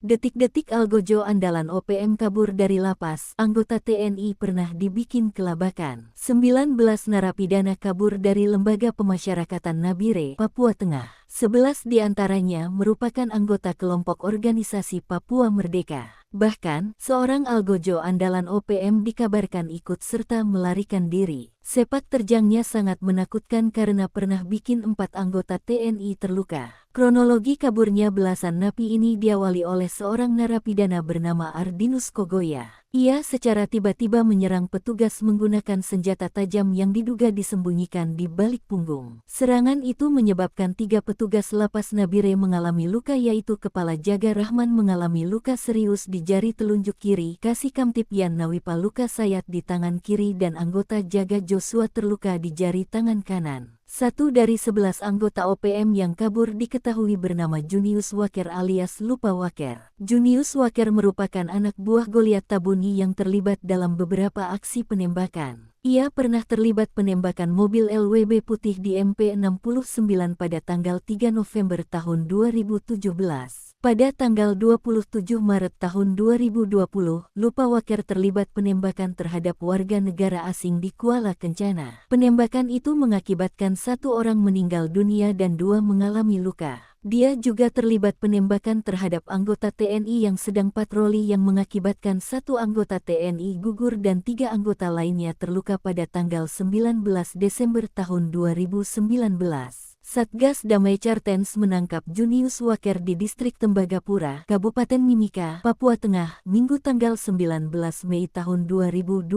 Detik-detik Algojo andalan OPM kabur dari lapas, anggota TNI pernah dibikin kelabakan. 19 narapidana kabur dari Lembaga Pemasyarakatan Nabire, Papua Tengah. 11 diantaranya merupakan anggota kelompok organisasi Papua Merdeka. Bahkan, seorang Algojo andalan OPM dikabarkan ikut serta melarikan diri. Sepak terjangnya sangat menakutkan karena pernah bikin 4 anggota TNI terluka. Kronologi kaburnya belasan napi ini diawali oleh seorang narapidana bernama Ardinus Kogoya. Ia secara tiba-tiba menyerang petugas menggunakan senjata tajam yang diduga disembunyikan di balik punggung. Serangan itu menyebabkan 3 petugas lapas Nabire mengalami luka, yaitu Kepala Jaga Rahman mengalami luka serius di jari telunjuk kiri, Kasih Kamtipian Nawipa luka sayat di tangan kiri, dan anggota Jaga Joshua terluka di jari tangan kanan. Satu dari 11 anggota OPM yang kabur diketahui bernama Junius Waker alias Lupa Waker. Junius Waker merupakan anak buah Goliat Tabuni yang terlibat dalam beberapa aksi penembakan. Ia pernah terlibat penembakan mobil LWB putih di MP69 pada tanggal 3 November tahun 2017. Pada tanggal 27 Maret tahun 2020, Lupa Waker terlibat penembakan terhadap warga negara asing di Kuala Kencana. Penembakan itu mengakibatkan 1 orang meninggal dunia dan 2 mengalami luka. Dia juga terlibat penembakan terhadap anggota TNI yang sedang patroli yang mengakibatkan 1 anggota TNI gugur dan 3 anggota lainnya terluka pada tanggal 19 Desember tahun 2019. Satgas Damai Cartens menangkap Junius Waker di distrik Tembagapura, Kabupaten Mimika, Papua Tengah, Minggu tanggal 19 Mei tahun 2024.